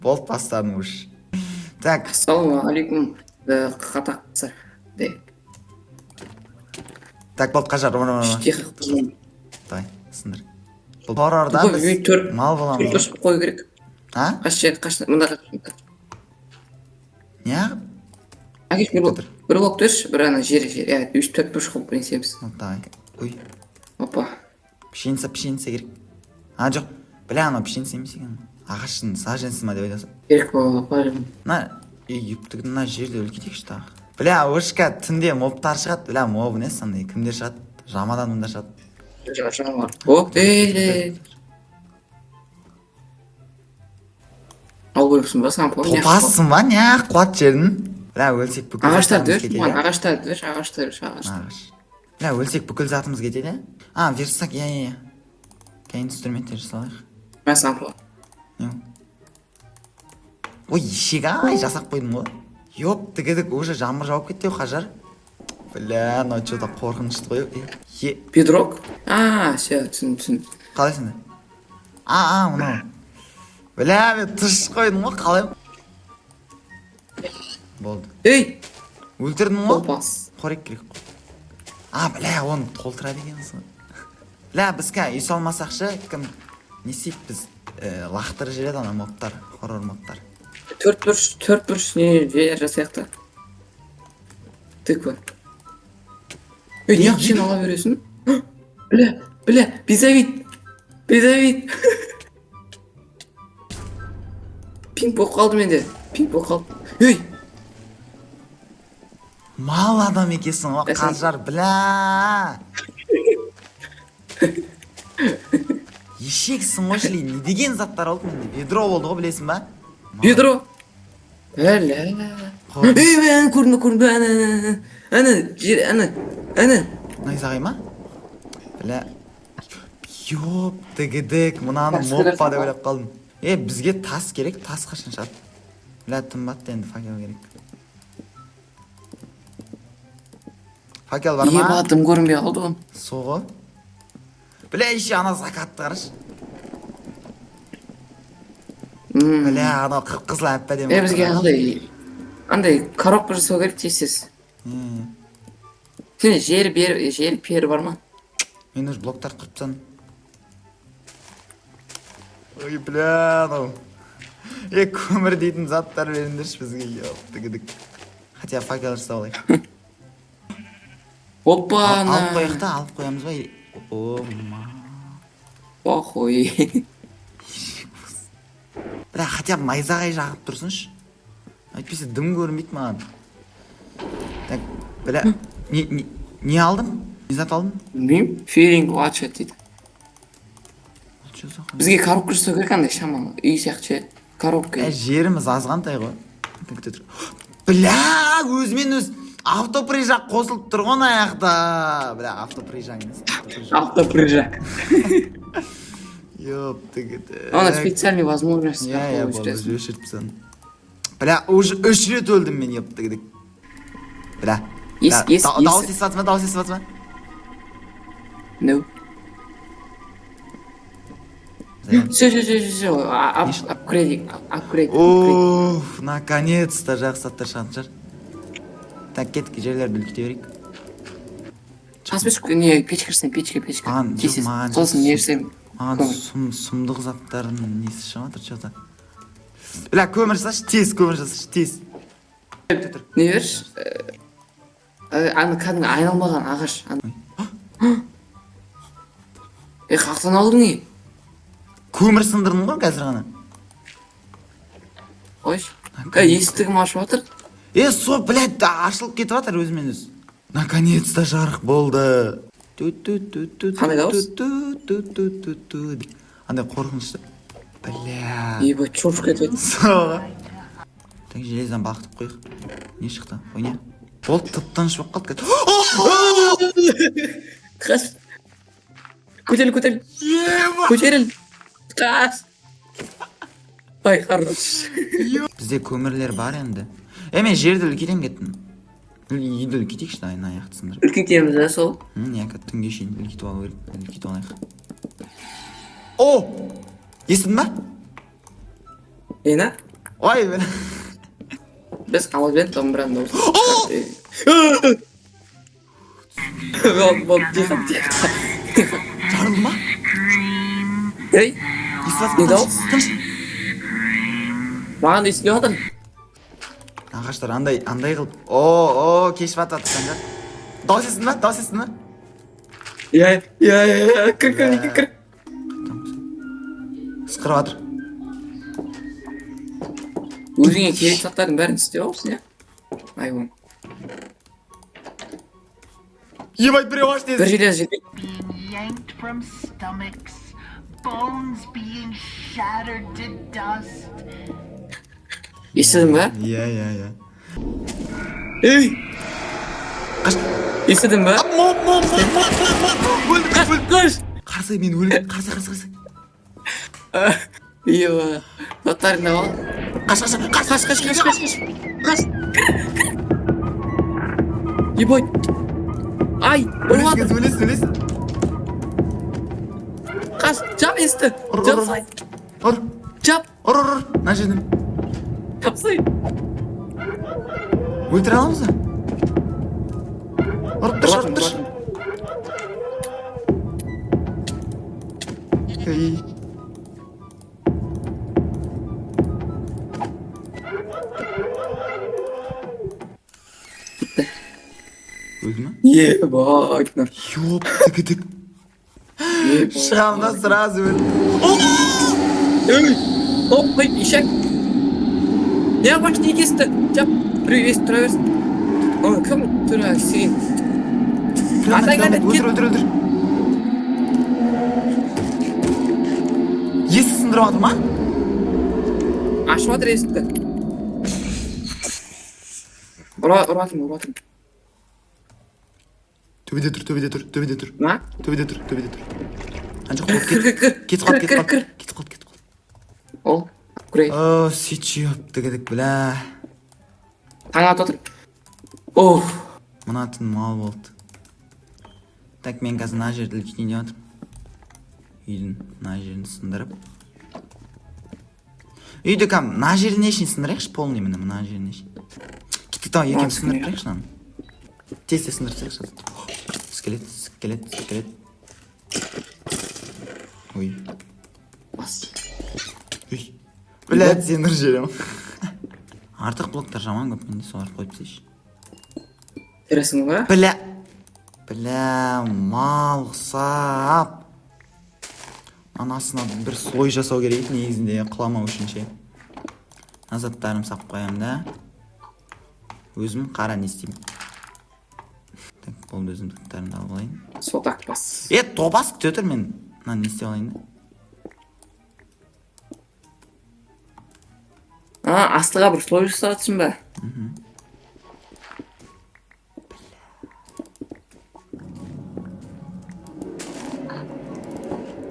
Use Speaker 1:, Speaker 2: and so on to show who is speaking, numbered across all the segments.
Speaker 1: Болды, бастадым уж. Так,
Speaker 2: Ассалаумағалейкум, қатақсыр.
Speaker 1: так болды, қажар,
Speaker 2: Іште қақпызым.
Speaker 1: давай, сындыр. Бұл торорда біз мал боламыз.
Speaker 2: Төрт ұшып қою керек.
Speaker 1: А?
Speaker 2: Мында қаш.
Speaker 1: Не?
Speaker 2: Әкеш, бір блок төш, бір ана жер. Үш төрт бұш қылып бірінсеміз.
Speaker 1: Давай. Ой,
Speaker 2: Опа.
Speaker 1: пшеница керек. А, жоқ. Бля, анау пшеница емес екен. Ағаштың саженсі ма деп ойласам.
Speaker 2: Керек болған.
Speaker 1: Мына ептігін мына жерде өлкетейікші тағы. Бля, өшка түнде мобтар шығады. Бля, моб не сондай, кімдер шығады? Рамадан мұнда шығады.
Speaker 2: Жаңар. О, ал бөліпсің ба, саған помня.
Speaker 1: Топассың ба, не қуат жердің? Бля, өлсек бүкіл
Speaker 2: Ағаштарды
Speaker 1: затымыз
Speaker 2: өш,
Speaker 1: кетеді.
Speaker 2: ағаштарды өш.
Speaker 1: Бля, өлсек бүкіл затымыз кетеді. А, версак, я. Кәйін инструменттер жасалайық.
Speaker 2: Мен саған помня.
Speaker 1: Ой, ешек-ай, жасап қойдым ғой. Ёп, тігідік, уже жаңбыр жауып кетті қажар. Бля, мынау что-то қорқынышты ғой.
Speaker 2: Бедрок? Все, түсін.
Speaker 1: Қалай сенде? Мынау. Бля, мен тұш қойдым ғой, қалай? Болды.
Speaker 2: Ей!
Speaker 1: Өлтірдің ғой?
Speaker 2: Опас.
Speaker 1: Қорек керек қой. Бля, оны толтырады екенсің ғой. Бля, біз үй салмасақшы, кім не істейді біз лақтырып жібереді ана мобтар, хоррор мобтар.
Speaker 2: Төрт бұрыш не жер жасаяқты. Тыква. Неғып сен ала бересің? Бля, безавид. Пинг болып қалды менде. Ей!
Speaker 1: Мал адам екесің ғой, қажар, бля. Ешексің ғой, шли, не деген заттар алды менде? Ведро болды ғой, білесің ба?
Speaker 2: Бедро. Бля. Ей, мен көрінді. Әні.
Speaker 1: Найзағай ма? Бля. Ёп, тігідік, мұнаны моппа деп ойлап қалдым. Бізге тас керек, тас қашан шығады? Бля, тымбатты енді факел керек. Факел бар ма?
Speaker 2: Батым көрінбей қалды ғой.
Speaker 1: Соғы. Бля, еше ана закатты қараш. Бля, ана қып-қызыл әппәдем.
Speaker 2: Бізге андай коробка жасау керек тез. Сен жер пері бар ма?
Speaker 1: Мен уже блоктар құрыптсан. Ой, бля, анау. Көмір дейтін заттар беріндірші бізге, ёпты кедік. Хотя факел жасау алайық.
Speaker 2: Опа,
Speaker 1: алып қойық та, алып қоямыз ба?
Speaker 2: Охой.
Speaker 1: Бля, хотя бы найзағай жағып тұрсыншы. Айтпесе дым көрмейді маған. Так, бля, не алдым? Не зат алдым?
Speaker 2: Білмеймін, фейлинг лачет дейді. Бізге коробка жасау керек андай шамалы. Үй сияқты коробка.
Speaker 1: Жеріміз азғантай ғой. Бля, өзімен өз автоприжак қосылып тұр ғой аяқта. Бля, автоприжак емес.
Speaker 2: Автоприжак.
Speaker 1: Ёпты кеті.
Speaker 2: Она специальный возможность.
Speaker 1: Я болды, өшіртпісін. Бля, уже 3 рет өлдім мен, ёпты кедік. Бля. Дауыс естіп атма?
Speaker 2: No. Все. Апгрейд.
Speaker 1: Оф, наконец-то жақсы заттар шығатын шығар. Так, кетік, жерлерді үлкете берейік.
Speaker 2: Не, печка. Тесіз. Сосын не жасаймын?
Speaker 1: Сұмдық заттардың несі шығатыр, что-то. Бля, көмір жасашы, тез.
Speaker 2: Не берші? Аны кәдімгі айналмаған ағаш. Қақтан алдың не?
Speaker 1: Көмір сындырдың ғой қазір ғана.
Speaker 2: Қойш. Есіктігім ашып атыр.
Speaker 1: Блядь, ашылып кетіп атыр өзімен өз. Наконец-то жарық болды.
Speaker 2: Қандай дауыс?
Speaker 1: Андай қорқынышты. Бля.
Speaker 2: Ебать, чоршық кетіп
Speaker 1: Соға. Так, желездан бақтып қойық. Не шықты? Ой, не? Болды, тып-тыныш болып қалды.
Speaker 2: Қас. Көтеріл. Қас. Ай, хорош.
Speaker 1: Бізде көмірлер бар енді. Мен жерді үлкетем кеттім. Үйді үлкетейікші дайын аяқты сындырып.
Speaker 2: Үлкетеміз да сол?
Speaker 1: Түнге шейін үлкетіп алу керек. Үлкетіп алайық. О! Естідің ба?
Speaker 2: Ена?
Speaker 1: Ой, мен.
Speaker 2: Biz qamalben dombrani olsun. Bol тихо.
Speaker 1: Жарылды ма?
Speaker 2: Ей,
Speaker 1: Естіп
Speaker 2: не дау?
Speaker 1: тыныш.
Speaker 2: Маған естіліп жатыр.
Speaker 1: Ағаштар андай қылып. О, кешіп жатады сендер. Дауыс естің ба? Дауыс естің ба?
Speaker 2: Я, кір.
Speaker 1: Ысқырып жатыр.
Speaker 2: Өзіңе керек заттардың бәрін істеп алыпсың, иә? Айван.
Speaker 1: Ебать, біреу аш
Speaker 2: Бір
Speaker 1: деді.
Speaker 2: жерден жерге.
Speaker 3: Being yanked from stomachs, bones being shattered to dust.
Speaker 2: Естідің ба?
Speaker 1: Иә.
Speaker 2: Ей,
Speaker 1: Қаш.
Speaker 2: естідің ба? Қаш.
Speaker 1: Қарсы, мен өлген. Қарсы.
Speaker 2: Ева, заттарыңды ал.
Speaker 1: Қаш.
Speaker 2: Қаш. Ебать. Ай, ұрвады.
Speaker 1: Өлесің.
Speaker 2: Қаш, жап есті. Жап сай.
Speaker 1: Ұр.
Speaker 2: Жап.
Speaker 1: Ұр. Мына жерден.
Speaker 2: Жап сай.
Speaker 1: Өлтіре аламыз ба? Ұрып тұршы. Ей. Өлді ма?
Speaker 2: Ебать.
Speaker 1: Ёп, тігідік. Шығамда сразу өлді.
Speaker 2: Ей, оп, қой, ишек. Не баш не кесті. Жап, біреу естіп тұра берсін. Оны кім тұра сен?
Speaker 1: Өлтір. Есі сындырып жатыр ма?
Speaker 2: Ашып жатыр есікті. Ұрватырмын.
Speaker 1: Төбеде тұр.
Speaker 2: На?
Speaker 1: Төбеде тұр. Анша қол
Speaker 2: Кір.
Speaker 1: кетіп қалды.
Speaker 2: Ол, көрейін.
Speaker 1: О, сөйтшіп, тігідік, біля.
Speaker 2: Таң атып отыр. Оф.
Speaker 1: Мына түн мал болды. Так, мен қазір мына жерді үлкейін деп жатырмын. Үйдің мына жерін сындырып. Үйді кәм, мына жерін ешін сындырайықшы, полный мына жерін ешін. Кетті тау, екем сындырып тұрайықшы наны. Тез сындырып тұрайықшы. Скелет. Ой.
Speaker 2: Бас.
Speaker 1: Үй. Блядь, сен ұр жерем. Артық блоктар жаман көп, менде солар қойып тейші.
Speaker 2: Тересің ба?
Speaker 1: Бля, мал ұқсап. Анасына бір слой жасау керек негізінде құламау үшін ше. Назаттарым сап қоям да. Өзім қара не істеймін. Так, болды өзім тұқтарымды алып алайын.
Speaker 2: Сотақ бас.
Speaker 1: Тобас күте отыр мен. Не істеп алайын да.
Speaker 2: Астыға бір слой жасатсың ба?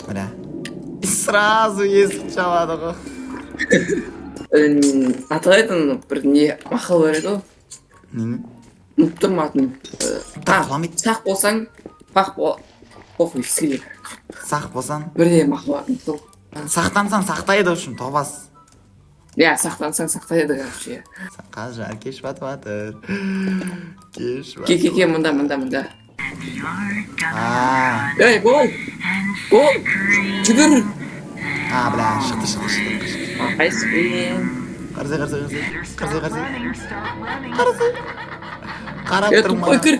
Speaker 1: Бля. Сразу есік жабады ғой.
Speaker 2: Аталайтын бір не мақал бар еді ғой.
Speaker 1: Нені?
Speaker 2: Ұмыттым атын.
Speaker 1: Құламайды.
Speaker 2: Сақ болсаң, похуй, сыйлы.
Speaker 1: Сақ болсан.
Speaker 2: Бірде мақал бар.
Speaker 1: Сақтансаң сақтайды үшін тобас.
Speaker 2: Я, сақтансаң сақтайды, короче.
Speaker 1: Қазір кеш батып жатыр.
Speaker 2: Ке, мұнда. Ей, бол! Жүгір!
Speaker 1: Бля, шықты.
Speaker 2: Қайспен.
Speaker 1: Қарсы.
Speaker 3: Start running.
Speaker 1: Қарап тұрма.
Speaker 2: Ой, кір!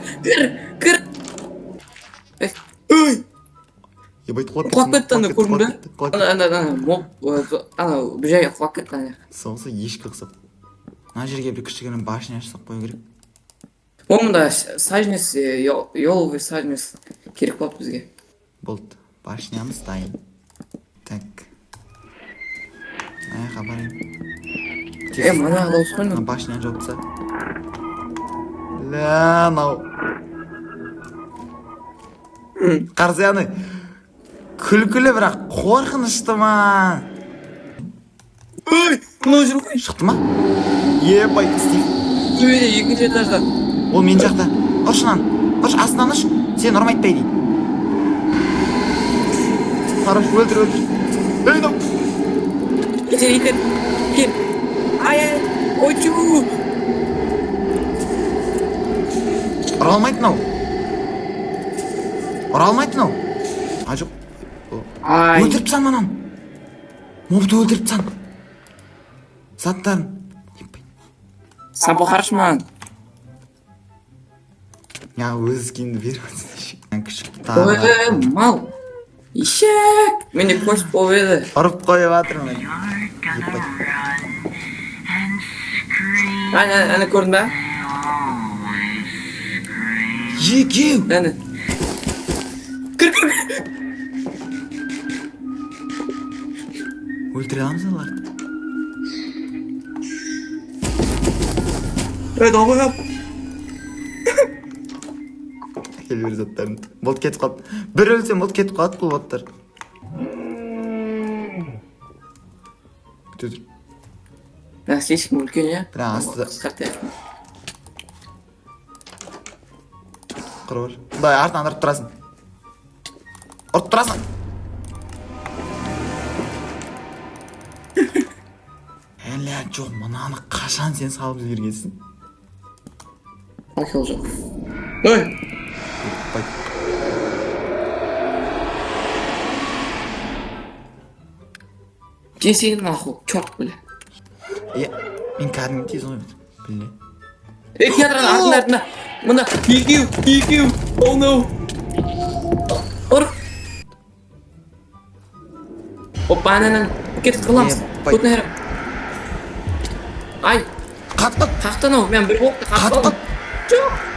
Speaker 2: Ой!
Speaker 1: Ебайт
Speaker 2: Құлап кетті ана, көрдің бе? Ана, бір жайға құлап кетті ана.
Speaker 1: Соғысы ешкі қысып. Мына жерге бір кішігінің башын ашсақ қою керек.
Speaker 2: Онда сажнес, еловый сажнес керек болады бізге.
Speaker 1: Болды. Башнямыз дайын. Так. Аяққа барайын.
Speaker 2: Мана дауыс қой ма?
Speaker 1: Башня жопса. Ля, нау. Қарсы яны. Күлкілі бірақ қорқынышты ма?
Speaker 2: Ой, мынау жүр ғой.
Speaker 1: Шықты ма? Ебай, Стив.
Speaker 2: Төбеде екінші этажда.
Speaker 1: Ол мен жақта. Ұршынан. Ұрш, астынан ұш. Сен ұрмайтпай дей. Хорош, өлтір. Ей, нау.
Speaker 2: Кетер. Кел.
Speaker 1: Ұра алмайды мынау. Ұра алмайды мынау. А жоқ.
Speaker 2: Ай.
Speaker 1: Өлтіріп тастан манан. Мобты өлтіріп тастан. Заттарын.
Speaker 2: Сапа қаршы маған.
Speaker 1: Я өз скинді беріп өтсін. Күшік
Speaker 2: Ой,
Speaker 1: тағы.
Speaker 2: мал. Ишек. Мені көш болып еді.
Speaker 1: Ұрып қойып атырмын.
Speaker 3: You're gonna run and scream.
Speaker 2: Әне көрдің бе?
Speaker 3: Always scream.
Speaker 1: Екеу.
Speaker 2: Әне. Кір.
Speaker 1: Өлтіре аламыз оларды.
Speaker 2: Давай.
Speaker 1: Кел бер заттарын. Бот кетіп қалды. Бір өлсем бот кетіп қалады бұл боттар. Күте тұр.
Speaker 2: Бірақ слишком үлкен, я?
Speaker 1: Бірақ асты
Speaker 2: Қысқартайық.
Speaker 1: қыры бар. Құдай артынан ұрып тұрасың. Ұрып тұрасың. Әлі жоқ, мынаны қашан сен салып жібергенсің?
Speaker 2: Ақыл жоқ. Ой. Жесеңін ақыл, чорт біле.
Speaker 1: Мен кәдімгі тез ғой. Біле.
Speaker 2: Театрын артына. Мына, екеу. Oh no. Ұр. Опа, әнәнің. Кетіп қаламыз. Көтін әрі. Ай.
Speaker 1: Қатқыт.
Speaker 2: Қақтан ау, мен бір болыпты.
Speaker 1: Қатқыт.
Speaker 2: Жоқ.